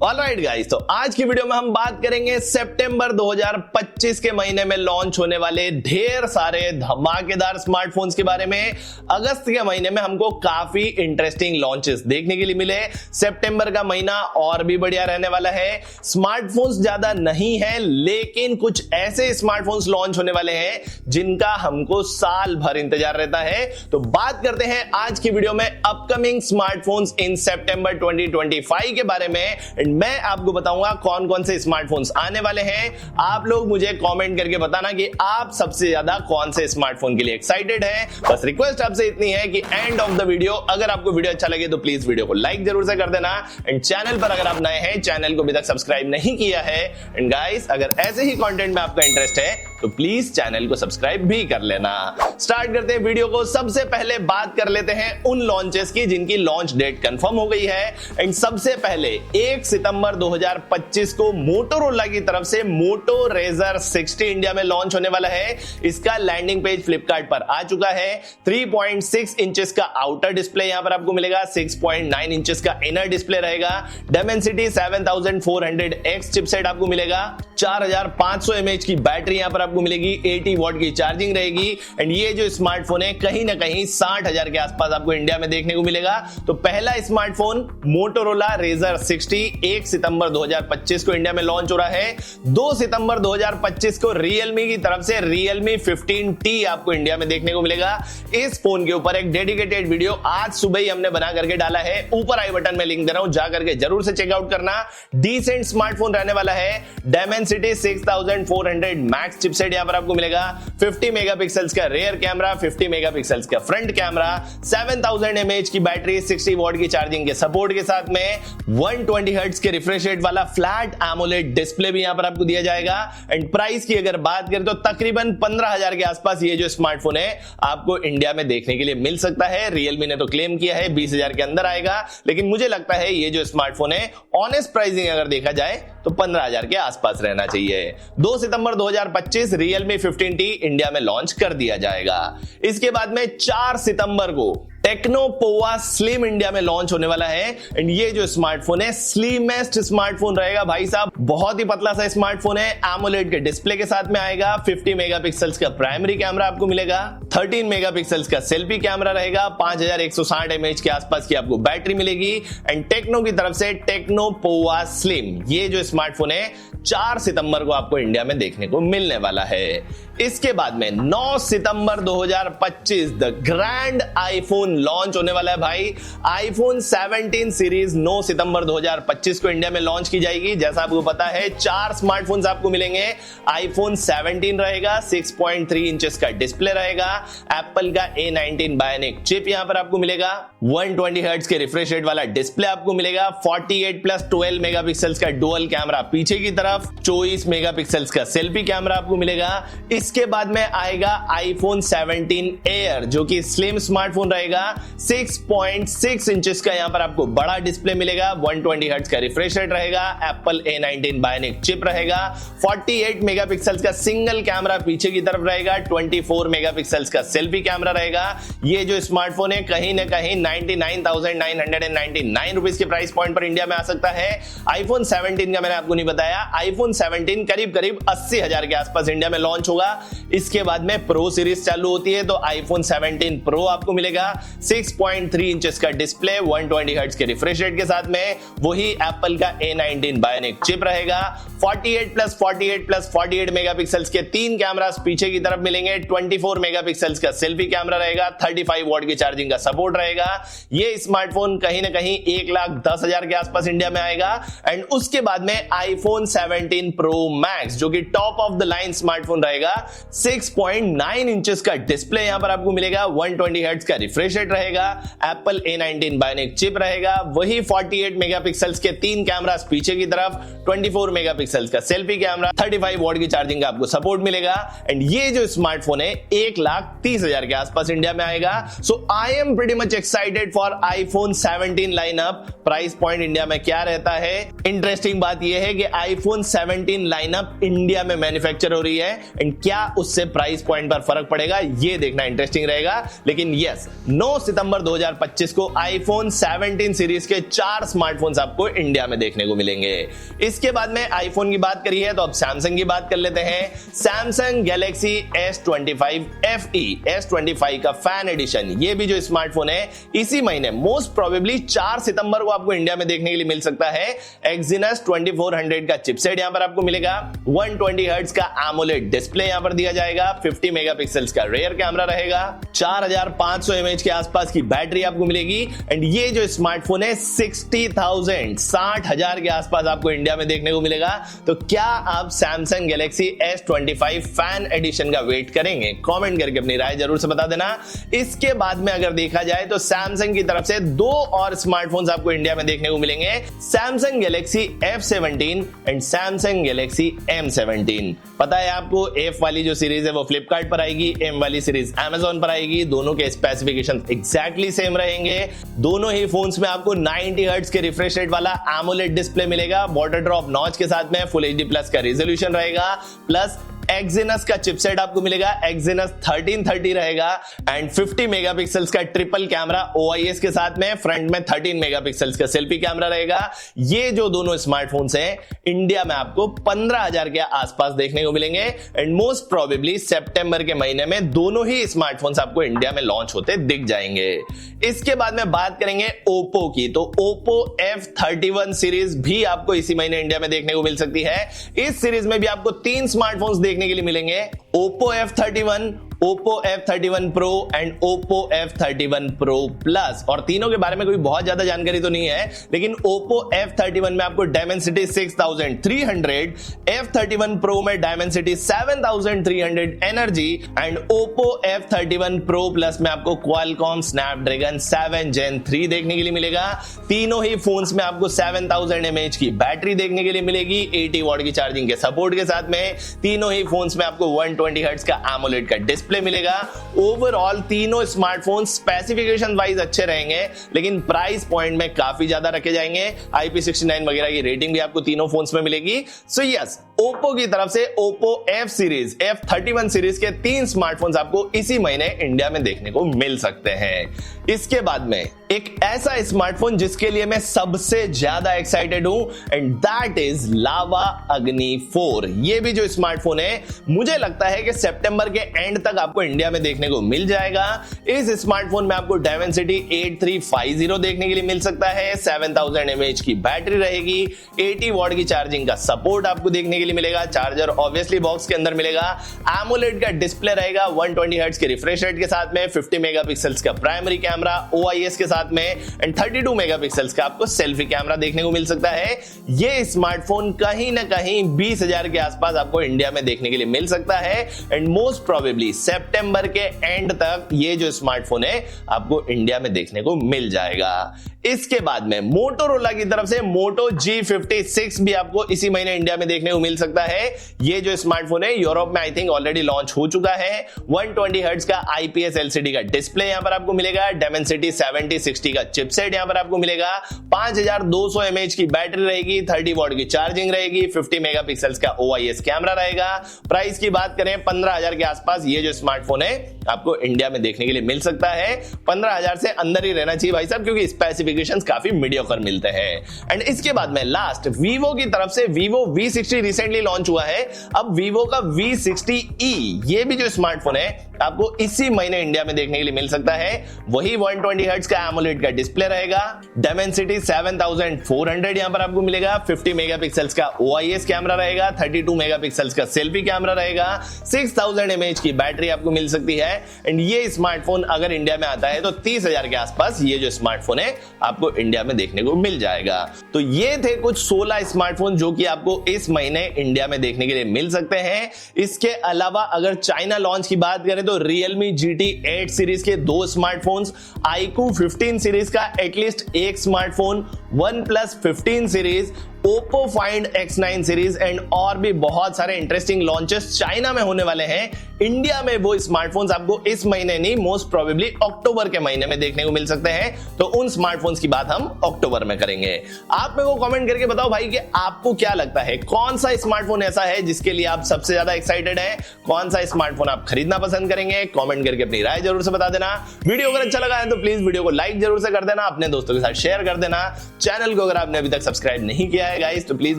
Alright guys, तो आज की वीडियो में हम बात करेंगे सितंबर 2025 के महीने में लॉन्च होने वाले ढेर सारे धमाकेदार स्मार्टफोन्स के बारे में। अगस्त के महीने में हमको काफी इंटरेस्टिंग लॉन्चेस देखने के लिए मिले। सितंबर का महीना और भी बढ़िया रहने वाला है। स्मार्टफोन्स ज्यादा नहीं है, लेकिन कुछ ऐसे स्मार्टफोन्स लॉन्च होने वाले हैं जिनका हमको साल भर इंतजार रहता है। तो बात करते हैं आज की वीडियो में अपकमिंग स्मार्टफोन्स इन सितंबर 2025 के बारे में। मैं आपको बताऊंगा कौन कौन से स्मार्टफोन्स आने वाले हैं। आप लोग मुझे कमेंट करके बताना कि आप सबसे ज्यादा कौन से स्मार्टफोन के लिए एक्साइटेड हैं। बस रिक्वेस्ट आपसे इतनी है कि एंड ऑफ द वीडियो अगर आपको वीडियो अच्छा लगे तो प्लीज वीडियो को लाइक जरूर से कर देना। एंड चैनल पर अगर आप नए हैं, चैनल को अभी तक सब्सक्राइब नहीं किया है, एंड गाइस अगर ऐसे ही कंटेंट में आपका इंटरेस्ट है तो प्लीज चैनल को सब्सक्राइब भी कर लेना। स्टार्ट करते हैं वीडियो को। सबसे पहले बात कर लेते हैं उन लॉन्चेस की जिनकी लॉन्च डेट कंफर्म हो गई है। एंड सबसे पहले 1 सितंबर 2025 को मोटोरोला की तरफ से मोटो रेजर 60 इंडिया में लॉन्च होने वाला है। इसका लैंडिंग पेज फ्लिपकार्ट पर आ चुका है। 3.6 इंचेस का आउटर डिस्प्ले यहां पर आपको मिलेगा, 6.9 इंचेस का इनर डिस्प्ले रहेगा। Dimensity 7400X चिपसेट आपको मिलेगा। 4500 mAh की बैटरी यहां पर आपको मिलेगी। 80 वॉट की चार्जिंग रहेगी। एंड ये जो स्मार्टफोन है कहीं ना कहीं 60,000 के आसपास आपको इंडिया में देखने को मिलेगा। तो पहला स्मार्टफोन मोटोरोला रेजर 60 1 सितंबर 2025 को इंडिया में लॉन्च हो रहा है। 2 सितंबर 2025 को रियलमी की तरफ से रियलमी 15T आपको इंडिया में देखने को मिलेगा। इस फोन के ऊपर एक डेडिकेटेड वीडियो आज सुबह ही हमने बना करके डाला है। ऊपर आई बटन में लिंक दे रहा हूं, जा करके जरूर से चेकआउट करना। डिसेंट स्मार्टफोन रहने वाला है। Dimensity 6400 मैक्स चिपसेट यहां पर आपको मिलेगा। 50 मेगापिक्सल्स का रेयर कैमरा, 50 मेगापिक्सल्स का फ्रंट कैमरा, 7000 mAh की बैटरी, 60 वॉट की चार्जिंग के सपोर्ट के साथ में 120 हर्ट्ज के रिफ्रेश रेट वाला फ्लैट एमोलेड डिस्प्ले भी यहां पर आपको दिया जाएगा। एंड प्राइस की अगर बात करें तो तकरीबन 15,000 के आसपास ये जो स्मार्टफोन है आपको इंडिया में देखने के लिए मिल सकता है। रियलमी ने तो क्लेम किया है 20,000 के अंदर आएगा, लेकिन मुझे लगता है ये जो स्मार्टफोन है ऑनेस्ट प्राइसिंग अगर देखा जाए तो 15,000 के आसपास रहना चाहिए। 2 सितंबर 2025 रियलमी 15T इंडिया में लॉन्च कर दिया जाएगा। इसके बाद में 4 सितंबर को टेक्नो पोवा स्लिम इंडिया में लॉन्च होने वाला है। एंड ये जो स्मार्टफोन है स्लिमेस्ट स्मार्टफोन रहेगा भाई साहब। बहुत ही पतला सा स्मार्टफोन है। एमोलेड के डिस्प्ले के साथ में आएगा। 50 मेगापिक्सल्स का प्राइमरी कैमरा आपको मिलेगा। 13 मेगापिक्सल्स का सेल्फी कैमरा रहेगा। 5160 mAh के आसपास की आपको बैटरी मिलेगी। एंड टेक्नो की तरफ से टेक्नो पोवा स्लिम ये जो स्मार्टफोन है 4 सितंबर को आपको इंडिया में देखने को मिलने वाला है। इसके बाद में 9 सितंबर 2025 द ग्रैंड आईफोन लॉन्च होने वाला है भाई। आईफोन 17 सीरीज 9 सितंबर 2025 को इंडिया में लॉन्च की जाएगी। जैसा आपको पता है 4 स्मार्टफोन्स आपको मिलेंगे। आईफोन 17 रहेगा, 6.3 इंचेस का डिस्प्ले रहेगा। एप्पल का A19 बायोनिक चिप यहां पर आपको मिलेगा। 120 हर्ट्ज के रिफ्रेश रेट वाला डिस्प्ले आपको मिलेगा। 48+12 मेगापिक्सल्स का डुअल कैमरा पीछे की तरफ, 24 मेगापिक्सल्स का सेल्फी कैमरा आपको मिलेगा। इसके बाद में आएगा आईफोन 17 एयर जो कि स्लिम स्मार्टफोन रहेगा। 6.6 इंचेस का यहां पर आपको बड़ा डिस्प्ले मिलेगा। 120 हर्ट्ज का रिफ्रेश रेट रहेगा। एप्पल A19 बायोनिक चिप रहेगा। 48 मेगापिक्सल्स का सिंगल कैमरा पीछे की तरफ रहेगा। 24 मेगापिक्सल्स का सेल्फी कैमरा रहेगा। ये जो स्मार्टफोन है कहीं ना कहीं 99,999 रुपीस के प्राइस पॉइंट पर इंडिया में आ सकता है। आईफोन 17 का मैंने आपको नहीं बताया। आईफोन 17 करीब 80,000 के आसपास इंडिया में लॉन्च होगा। इसके बाद में प्रो सीरीज चालू होती है तो आईफोन 17 प्रो आपको मिलेगा। 6.3 इंचेस का डिस्प्ले, 120 हर्ट्ज के रिफ्रेश रेट के साथ में वही एप्पल का A19 बायोनिक चिप रहेगा। 48+48+48 मेगापिक्सल्स के 3 कैमरास पीछे की तरफ मिलेंगे। 24 मेगापिक्सल्स का सेल्फी कैमरा रहेगा। 35 वॉट की चार्जिंग का सपोर्ट रहेगा। ये स्मार्टफोन कहीं ना कहीं 1,10,000 के आसपास इंडिया में आएगा। एंड उसके बाद में आईफोन 17 प्रो मैक्स जो कि top of the line smartphone रहेगा। 6.9 इंचेस का डिस्प्ले यहां पर आपको मिलेगा। 120 हर्ट्ज का रिफ्रेश रेट रहेगा। एप्पल A19 बायोनिक चिप रहेगा। वही 48 मेगापिक्सल्स के 3 कैमरास पीछे की तरफ, 24 मेगापिक्सल्स का सेल्फी कैमरा, 35 वॉट की चार्जिंग का आपको सपोर्ट मिलेगा। एंड ये जो स्मार्टफोन है 1,30,000 के आसपास इंडिया में आएगा। So I am pretty much excited for iPhone 17 lineup. Price point India में क्या रहता है? इंटरेस्टिंग बात यह है कि आईफोन 17 लाइनअप इंडिया में मैन्युफैक्चर हो रही है। एंड क्या उससे प्राइस पॉइंट पर फर्क पड़ेगा ये देखना इंटरेस्टिंग रहेगा। लेकिन यस, 9 9 सितंबर 2025 को आईफोन 17 सीरीज के 4 स्मार्टफोन्स आपको इंडिया में देखने को मिलेंगे। इसके बाद में आईफोन की बात करी है तो अब सैमसंग की बात कर लेते हैं। Samsung Galaxy S25 FE S25 का फैन एडिशन, ये भी जो स्मार्टफोन है इसी महीने मोस्ट प्रोबेबली 4 सितंबर को आपको इंडिया में देखने के लिए मिल सकता है। Exynos 2400 का चिपसेट यहां पर आपको मिलेगा, 120 हर्ट्ज का AMOLED डिस्प्ले यहां पर दिया जाएगा, 50 मेगापिक्सल्स का रेयर कैमरा रहेगा, 4500 mAh के आसपास की बैटरी आपको मिलेगी। एंड ये जो स्मार्टफोन है 60,000 के आसपास आपको इंडिया में देखने को मिलेगा। तो क्या आप Samsung Galaxy S25 fan addition का वेट करेंगे? कमेंट करके अपनी राय जरूर से बता देना। इसके बाद में अगर देखा जाए तो सैमसंग की तरफ से 2 और स्मार्टफोन्स आपको इंडिया में देखने को मिलेंगे, Samsung Galaxy F17 and Samsung Galaxy M17। पता है आपको F वाली जो सीरीज है वो फ्लिपकार्ट पर आएगी, M वाली सीरीज Amazon पर आएगी। दोनों के स्पेसिफिकेशन एग्जैक्टली सेम रहेंगे। दोनों ही फोन्स में आपको 90 हर्ट्ज के रिफ्रेश रेट वाला AMOLED डिस्प्ले मिलेगा, वाटर ड्रॉप नॉच के साथ में फुल HD प्लस का रेजोल्यूशन रहेगा, प्लस Exynos का चिपसेट आपको मिलेगा, Exynos 1330 रहेगा एंड 50 मेगापिक्सल्स का ट्रिपल कैमरा OIS के साथ में, फ्रंट में 13 मेगापिक्सल्स का सेल्फी कैमरा रहेगा। ये जो दोनों स्मार्टफोन्स हैं इंडिया में आपको 15,000 के आसपास देखने को मिलेंगे एंड मोस्ट प्रोबेबली सितंबर के महीने में दोनों ही स्मार्टफोन्स आपको इंडिया में लॉन्च होते दिख जाएंगे। इसके बाद में बात करेंगे Oppo की, तो Oppo F31 सीरीज भी आपको इसी महीने इंडिया में देखने को मिल सकती है। इस सीरीज में भी आपको 3 स्मार्टफोन्स देखने के लिए मिलेंगे, Oppo F31, Oppo F31 Pro and Oppo F31 Pro Plus। और तीनों के बारे में कोई बहुत ज्यादा जानकारी तो नहीं है, लेकिन Oppo F31 में आपको Dimensity 6300, F31 Pro में Dimensity 7300 energy and Oppo F31 Pro Plus में आपको Qualcomm Snapdragon 7 Gen 3 देखने के लिए मिलेगा। तीनों ही फोन्स में आपको 7000 mAh की बैटरी देखने के लिए मिलेगी, 80 वॉट की चार्जिंग के सपोर्ट के साथ में। तीनों ही फोन्स में आपको 120 हर्ट्ज का AMOLED का डिस्प्ले मिलेगा। ओवरऑल तीनों स्मार्टफोन स्पेसिफिकेशन वाइज अच्छे रहेंगे, लेकिन प्राइस पॉइंट में काफी ज्यादा रखे जाएंगे। IP69 वगैरह की रेटिंग भी आपको तीनों फोन्स में मिलेगी। सो यस, Oppo की तरफ से Oppo F series F31 series के 3 स्मार्टफोन्स आपको इसी महीने इंडिया में देखने को मिल सकते हैं। इसके बाद में एक ऐसा स्मार्टफोन जिसके लिए मैं सबसे ज्यादा एक्साइटेड हूं एंड दैट इज लावा अग्नि 4। ये भी जो स्मार्टफोन है मुझे लगता है कि सितंबर के एंड तक आपको इंडिया में देखने को मिल जाएगा। इस स्मार्टफोन में आपको Dimensity 8350 देखने के लिए मिल सकता है, 7000 mAh की बैटरी रहेगी, 80 वॉट की चार्जिंग का सपोर्ट आपको देखने के लिए मिलेगा, चार्जर ऑब्वियसली बॉक्स के अंदर मिलेगा, AMOLED का डिस्प्ले रहेगा, 120 हर्ट्ज के रिफ्रेश रेट के साथ में, 50 मेगापिक्सल्स का प्राइमरी कैमरा OIS के साथ में एंड 32 मेगापिक्सल्स का आपको सेल्फी कैमरा देखने को मिल सकता है। ये स्मार्टफोन कहीं ना कहीं 20,000 के आसपास आपको इंडिया में देखने के लिए मिल सकता है एंड मोस्ट प्रोबेबली सितंबर के एंड तक ये जो स्मार्टफोन है आपको इंडिया में देखने को मिल जाएगा। इसके बाद में मोटोरोला की तरफ से Moto G56 भी आपको इसी महीने इंडिया में देखने को मिल सकता है। ये जो स्मार्टफोन है यूरोप में आई थिंक ऑलरेडी लॉन्च हो चुका है। 120 हर्ट्ज का IPS LCD का डिस्प्ले यहां पर आपको मिलेगा, Dimensity 7060 का चिपसेट यहां पर आपको मिलेगा, 5200 mAh की बैटरी रहेगी, 30 वॉट की चार्जिंग रहेगी, 50 मेगापिक्सल्स का OIS कैमरा रहेगा। प्राइस की बात करें 15,000 के आसपास ये जो स्मार्टफोन है आपको इंडिया में देखने के लिए मिल सकता है। 15,000 से अंदर ही रहना चाहिए भाई साहब, क्योंकि स्पेसिफिकेशंस काफी मीडियोकर मिलते हैं। एंड इसके बाद में लास्ट Vivo की तरफ से Vivo V60 रिसेंटली लॉन्च हुआ है। अब Vivo का V60e ये भी जो स्मार्टफोन है आपको इसी महीने इंडिया में देखने के लिए मिल सकता है। वही 120 हर्ट्ज का AMOLED का डिस्प्ले रहेगा, Dimensity 7400 यहां पर आपको मिलेगा, 50 मेगापिक्सल्स का OIS कैमरा रहेगा, 32 मेगापिक्सल्स का सेल्फी कैमरा रहेगा, 6000 mAh की बैटरी आपको मिल सकती है। एंड ये स्मार्टफोन अगर इंडिया में आता है तो 30,000 के आसपास ये जो स्मार्टफोन है आपको इंडिया में देखने को मिल जाएगा। तो ये थे कुछ 16 स्मार्टफोन जो कि आपको इस महीने इंडिया में देखने के लिए मिल सकते हैं। इसके अलावा अगर चाइना लॉन्च की बात करें तो Realme GT 8 सीरीज के 2 स्मार्टफोन्स, iQOO 15 सीरीज का एटलीस्ट एक smartphone, OnePlus 15 series, Oppo Find X9 series and और भी बहुत सारे इंटरेस्टिंग लॉन्चेस चाइना में होने वाले हैं। इंडिया में वो स्मार्टफोन्स आपको इस महीने नहीं, मोस्ट प्रोबेबली अक्टूबर के महीने में देखने को मिल सकते हैं। तो उन स्मार्टफोन्स की बात हम अक्टूबर में करेंगे। आप मेरे को कमेंट करके बताओ भाई कि आपको क्या लगता है, कौन सा स्मार्टफोन ऐसा है जिसके लिए आप सबसे ज्यादा एक्साइटेड है, कौन सा स्मार्टफोन आप खरीदना पसंद करेंगे। कमेंट करके अपनी राय जरूर से बता देना। वीडियो अगर अच्छा लगा है तो प्लीज वीडियो को लाइक जरूर से कर देना, अपने दोस्तों के साथ शेयर कर देना। चैनल को अगर आपने अभी तक सब्सक्राइब नहीं किया है गाइस तो प्लीज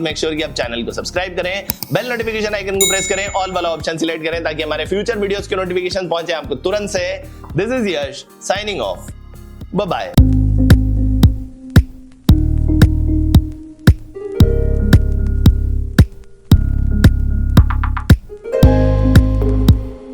मेक श्योर कि आप चैनल को सब्सक्राइब करें, बेल नोटिफिकेशन आइकन को प्रेस करें, ऑल वाला ऑप्शन सिलेक्ट करें ताकि हमारे फ्यूचर वीडियोस के नोटिफिकेशन पहुंचे आपको तुरंत से। This is Yash signing off, bye bye.